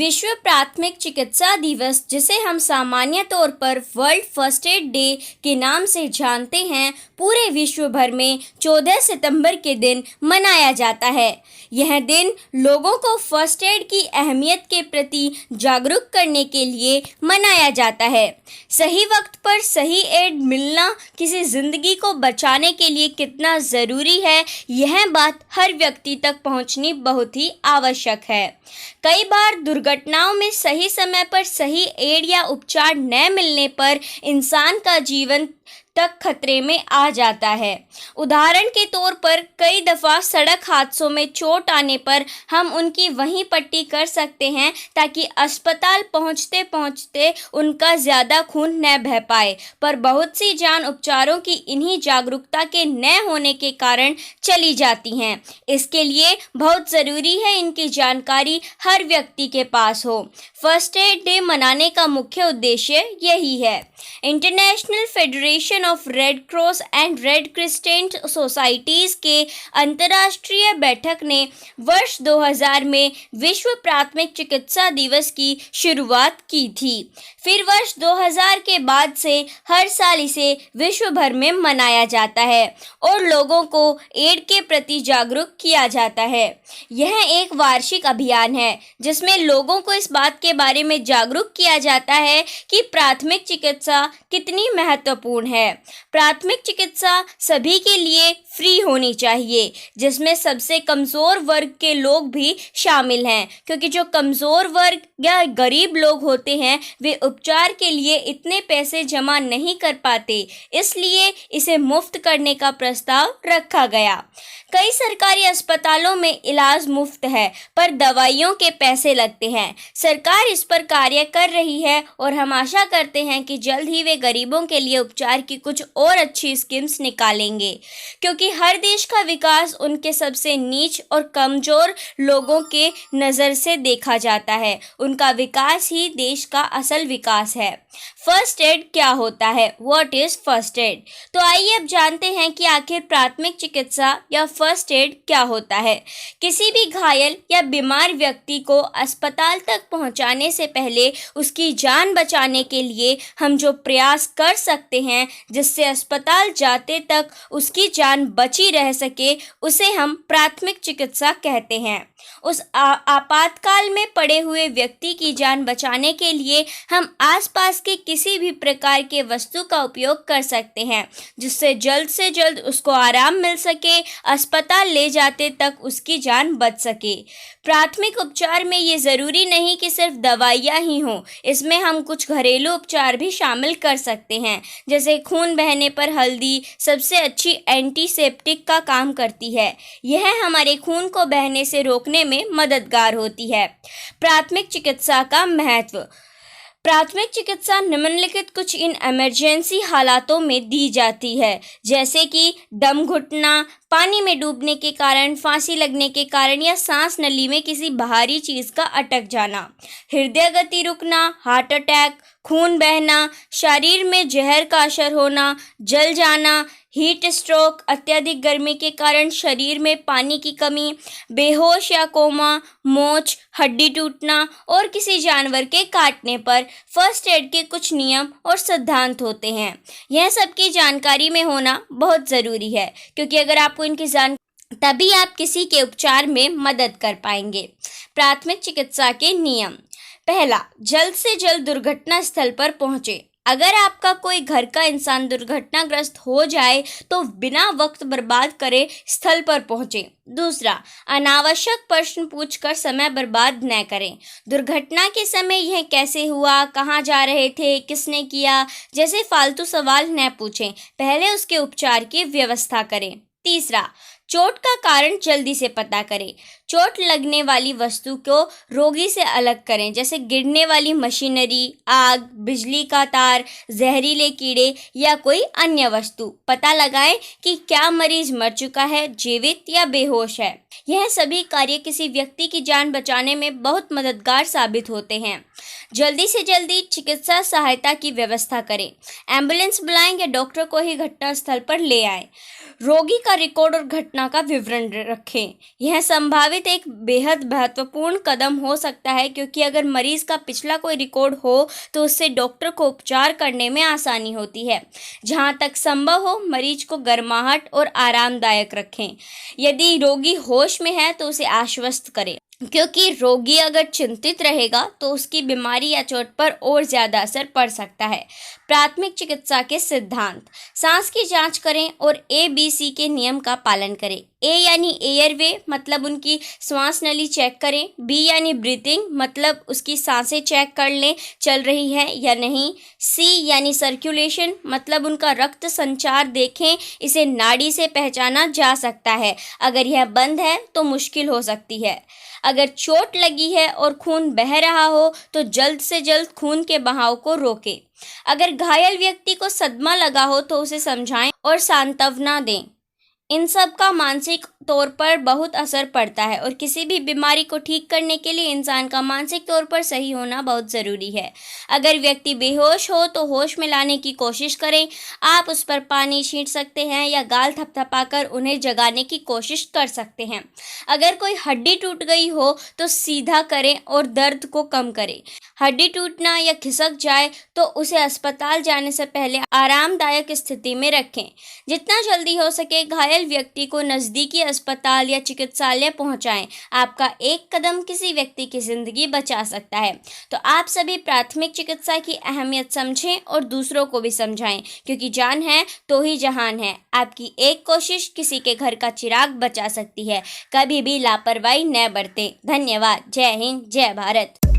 विश्व प्राथमिक चिकित्सा दिवस, जिसे हम सामान्य तौर पर वर्ल्ड फर्स्ट एड डे के नाम से जानते हैं, पूरे विश्व भर में 14 सितंबर के दिन मनाया जाता है। यह दिन लोगों को फर्स्ट एड की अहमियत के प्रति जागरूक करने के लिए मनाया जाता है। सही वक्त पर सही एड मिलना किसी ज़िंदगी को बचाने के लिए कितना ज़रूरी है, यह बात हर व्यक्ति तक पहुंचनी बहुत ही आवश्यक है। कई बार दुर्घटनाओं में सही समय पर सही एड या उपचार न मिलने पर इंसान का जीवन तक खतरे में आ जाता है। उदाहरण के तौर पर कई दफ़ा सड़क हादसों में चोट आने पर हम उनकी वहीं पट्टी कर सकते हैं ताकि अस्पताल पहुंचते पहुंचते उनका ज़्यादा खून न बह पाए, पर बहुत सी जान उपचारों की इन्हीं जागरूकता के न होने के कारण चली जाती हैं। इसके लिए बहुत ज़रूरी है इनकी जानकारी हर व्यक्ति के पास हो। फर्स्ट एड डे मनाने का मुख्य उद्देश्य यही है। International federation of red cross and red crescent societies के अंतर्राष्ट्रीय बैठक ने वर्ष 2000 में विश्व प्राथमिक चिकित्सा दिवस की शुरुआत की थी। फिर वर्ष 2000 के बाद से हर साल इसे विश्व भर में मनाया जाता है और लोगों को एड के प्रति जागरूक किया जाता है। यह एक वार्षिक अभियान है जिसमें लोगों को इस बात के बारे में जागरूक किया जाता है कि प्राथमिक चिकित्सा कितनी महत्वपूर्ण है। प्राथमिक चिकित्सा सभी के लिए फ्री होनी चाहिए, जिसमें सबसे कमज़ोर वर्ग के लोग भी शामिल हैं, क्योंकि जो कमज़ोर वर्ग या गरीब लोग होते हैं वे उपचार के लिए इतने पैसे जमा नहीं कर पाते, इसलिए इसे मुफ्त करने का प्रस्ताव रखा गया। कई सरकारी अस्पतालों में इलाज मुफ्त है, पर दवाइयों के पैसे लगते हैं। सरकार इस पर कार्य कर रही है और हम आशा करते हैं कि जल्द ही वे गरीबों के लिए उपचार की कुछ और अच्छी स्कीम्स निकालेंगे, क्योंकि हर देश का विकास उनके सबसे नीच और कमज़ोर लोगों के नज़र से देखा जाता है। उनका विकास ही देश का असल विकास है। फर्स्ट एड क्या होता है? What is first aid? तो आइए अब जानते हैं कि आखिर प्राथमिक चिकित्सा या फर्स्ट एड क्या होता है। किसी भी घायल या बीमार व्यक्ति को अस्पताल तक पहुंचाने से पहले उसकी जान बचाने के लिए हम जो प्रयास कर सकते हैं, जिससे अस्पताल जाते तक उसकी जान बची रह सके, उसे हम प्राथमिक चिकित्सा कहते हैं। उस आपातकाल में पड़े हुए व्यक्ति की जान बचाने के लिए हम आसपास के किसी भी प्रकार के वस्तु का उपयोग कर सकते हैं, जिससे जल्द से जल्द उसको आराम मिल सके, अस्पताल ले जाते तक उसकी जान बच सके। प्राथमिक उपचार में ये ज़रूरी नहीं कि सिर्फ दवाइयाँ ही हों, इसमें हम कुछ घरेलू उपचार भी शामिल कर सकते हैं। जैसे खून बहने पर हल्दी सबसे अच्छी एंटीसेप्टिक का काम करती है। यह हमारे खून को बहने से रोकने में मददगार होती है। प्राथमिक चिकित्सा का महत्व। प्राथमिक चिकित्सा निम्नलिखित कुछ इन इमरजेंसी हालातों में दी जाती है, जैसे कि दम घुटना, पानी में डूबने के कारण, फांसी लगने के कारण या सांस नली में किसी बाहरी चीज़ का अटक जाना, हृदय गति रुकना, हार्ट अटैक, खून बहना, शरीर में जहर का असर होना, जल जाना, हीट स्ट्रोक, अत्यधिक गर्मी के कारण शरीर में पानी की कमी, बेहोश या कोमा, मोच, हड्डी टूटना और किसी जानवर के काटने पर फर्स्ट एड के कुछ नियम और सिद्धांत होते हैं। यह सबकी जानकारी में होना बहुत ज़रूरी है, क्योंकि अगर आपको इनकी तभी आप किसी के उपचार में मदद कर पाएंगे। प्राथमिक चिकित्सा के नियम। पहला, जल्द से जल्द दुर्घटना स्थल पर पहुँचे। अगर आपका कोई घर का इंसान दुर्घटनाग्रस्त हो जाए तो बिना वक्त बर्बाद करे स्थल पर पहुंचे। दूसरा, अनावश्यक प्रश्न पूछकर समय बर्बाद न करें। दुर्घटना के समय यह कैसे हुआ, कहाँ जा रहे थे, किसने किया, जैसे फालतू सवाल न पूछें, पहले उसके उपचार की व्यवस्था करें। तीसरा, चोट का कारण जल्दी से पता करें। चोट लगने वाली वस्तु को रोगी से अलग करें, जैसे गिरने वाली मशीनरी, आग, बिजली का तार, जहरीले कीड़े या कोई अन्य वस्तु। पता लगाएं कि क्या मरीज मर चुका है, जीवित या बेहोश है। यह सभी कार्य किसी व्यक्ति की जान बचाने में बहुत मददगार साबित होते हैं। जल्दी से जल्दी चिकित्सा सहायता की व्यवस्था करें। एम्बुलेंस बुलाएं या डॉक्टर को ही घटनास्थल पर ले आएं। रोगी का रिकॉर्ड और घटना का विवरण रखें। यह संभावित समेत एक बेहद महत्वपूर्ण कदम हो सकता है, क्योंकि अगर मरीज का पिछला कोई रिकॉर्ड हो तो उससे डॉक्टर को उपचार करने में आसानी होती है। जहां तक संभव हो, मरीज को गर्माहट और आरामदायक रखें। यदि रोगी होश में है तो उसे आश्वस्त करें, क्योंकि रोगी अगर चिंतित रहेगा तो उसकी बीमारी या चोट पर और ज़्यादा असर पड़ सकता है। प्राथमिक चिकित्सा के सिद्धांत: सांस की जांच करें और ABC के नियम का पालन करें। A यानी एयरवे, मतलब उनकी श्वास नली चेक करें। B यानी ब्रीथिंग, मतलब उसकी सांसें चेक कर लें चल रही है या नहीं। C यानी सर्कुलेशन, मतलब उनका रक्त संचार देखें, इसे नाड़ी से पहचाना जा सकता है। अगर यह बंद है तो मुश्किल हो सकती है। अगर चोट लगी है और खून बह रहा हो तो जल्द से जल्द खून के बहाव को रोकें। अगर घायल व्यक्ति को सदमा लगा हो तो उसे समझाएं और सांत्वना दें। इन सब का मानसिक तौर पर बहुत असर पड़ता है और किसी भी बीमारी को ठीक करने के लिए इंसान का मानसिक तौर पर सही होना बहुत ज़रूरी है। अगर व्यक्ति बेहोश हो तो होश में लाने की कोशिश करें। आप उस पर पानी छींट सकते हैं या गाल थपथपाकर उन्हें जगाने की कोशिश कर सकते हैं। अगर कोई हड्डी टूट गई हो तो सीधा करें और दर्द को कम करें। हड्डी टूटना या खिसक जाए तो उसे अस्पताल जाने से पहले आरामदायक स्थिति में रखें। जितना जल्दी हो सके घायल व्यक्ति को नज़दीकी अस्पताल या चिकित्सालय पहुंचाएं। आपका एक कदम किसी व्यक्ति की ज़िंदगी बचा सकता है। तो आप सभी प्राथमिक चिकित्सा की अहमियत समझें और दूसरों को भी समझाएं, क्योंकि जान है तो ही जहान है। आपकी एक कोशिश किसी के घर का चिराग बचा सकती है। कभी भी लापरवाही न बरतें। धन्यवाद। जय हिंद, जय भारत।